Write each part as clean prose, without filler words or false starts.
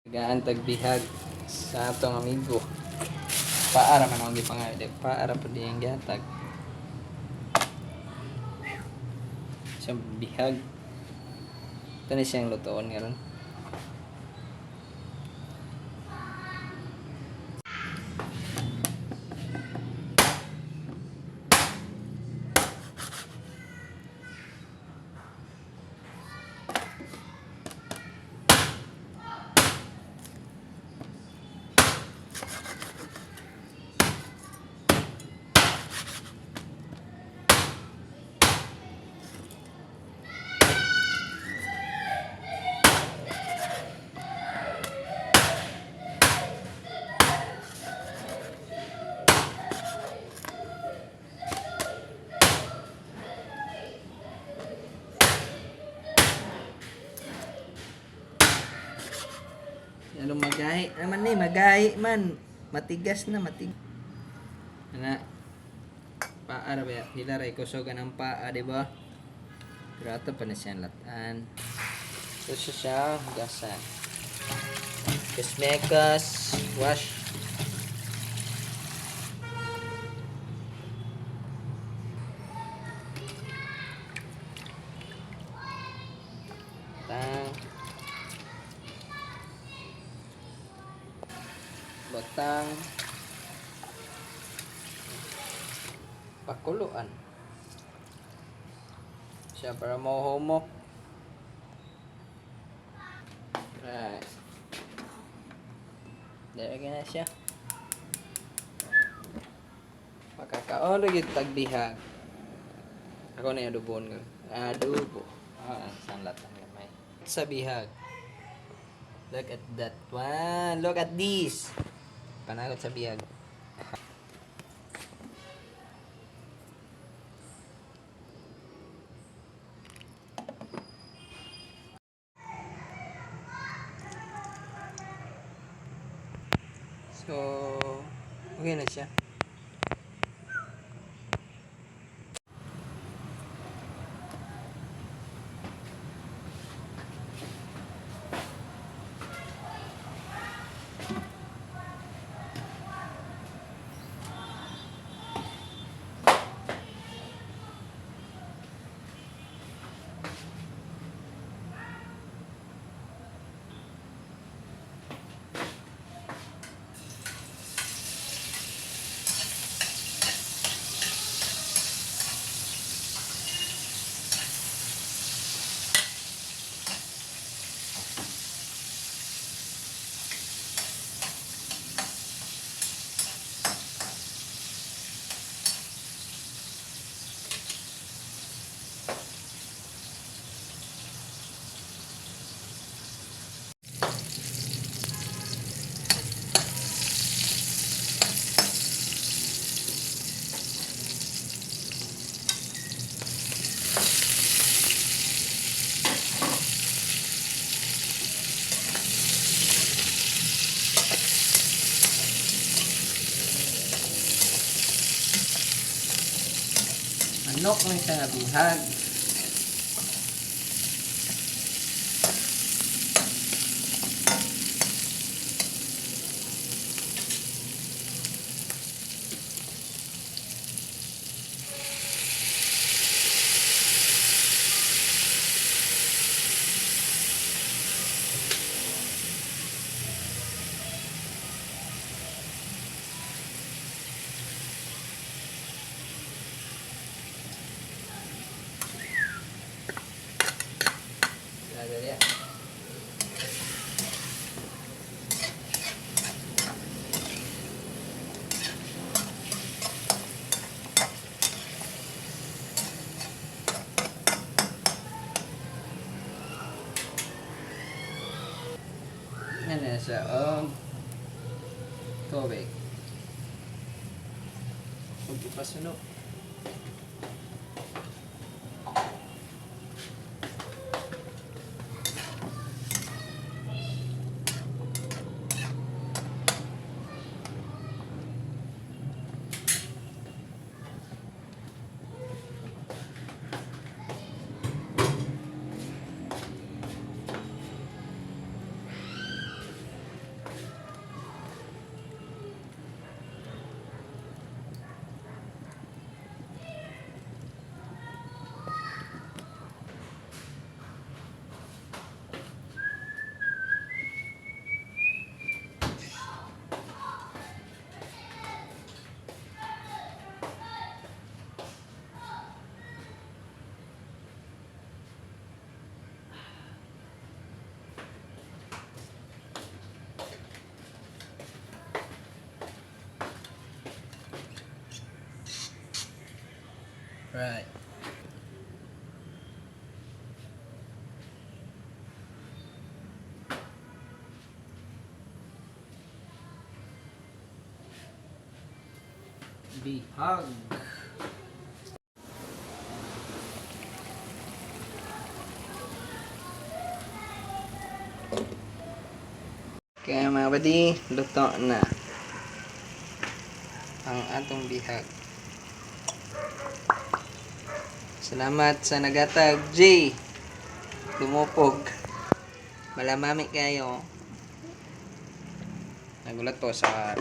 Gaan tagbihag sa atong amigo. Paara man ang gipangayo, paara pa di ang gihatag. Siyang bihag. Ito na siyang lutoon ngayon. Ano magahi naman ni magahi man matigas na ana paara ba hilaray kusogan ng paa di ba pero ato pa na siyang latan so siya hugasan kasmekas wash tang batang pakuluan siya para mahuhumok right dahil na siya makakaon lagi tagbihag ako na yung adobo sanlat ang gamay sa bihag look at that one look at this panagot sa bihag. So, okay na siya. Manok lang siya nga bihag. Yan na siya. Tubig. Huwag ipasunog. Right. Bihag. Kaya mga buddy, luto na ang atong bihag. Salamat sa nagatag, J. Lumupog. Malamami kayo. Nagulat po sa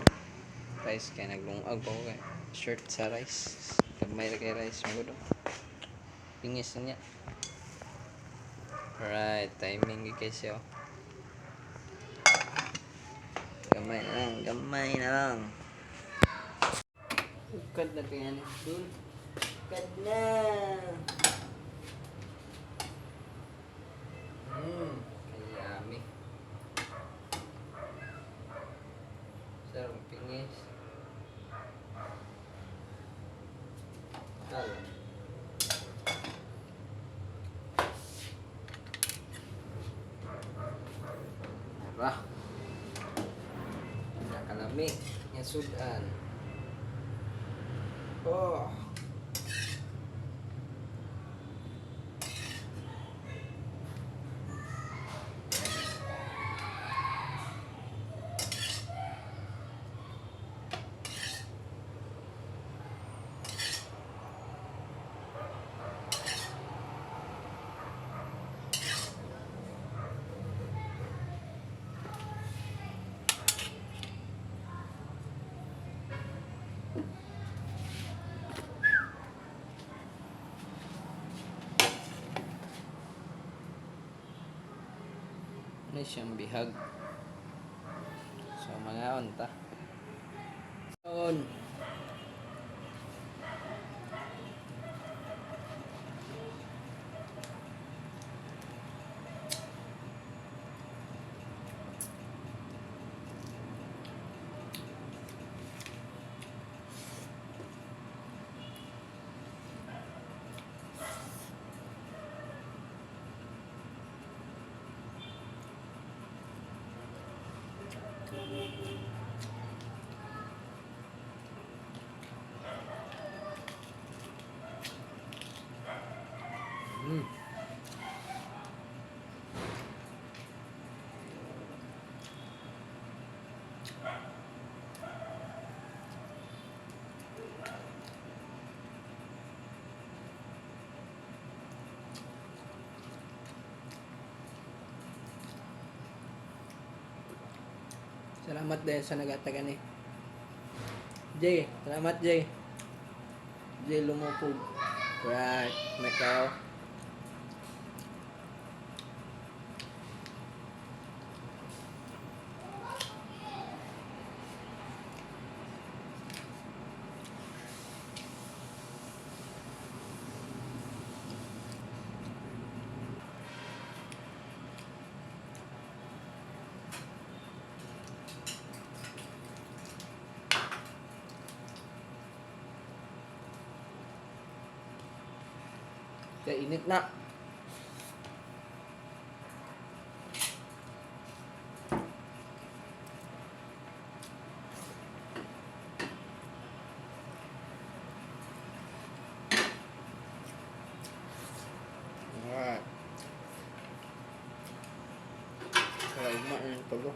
rice kaya naglungag po kay shirt sa rice. Kamay kay rice magudo. Pingis na niya. Alright, timing guys yo. Gamay na lang. Ukad na kaya ni Dul. Ukad na. Kayami. Sarang pingis. Tal. Arah. Nakalami. Yang sudan. Oh. Ano siyang bihag. So, mga onta. On. Salamat din sa nagatagan eh. Jay, salamat Jay. Jay lumupog. Right, Macau. Kainit na. Alright. Kaya na ang tulo.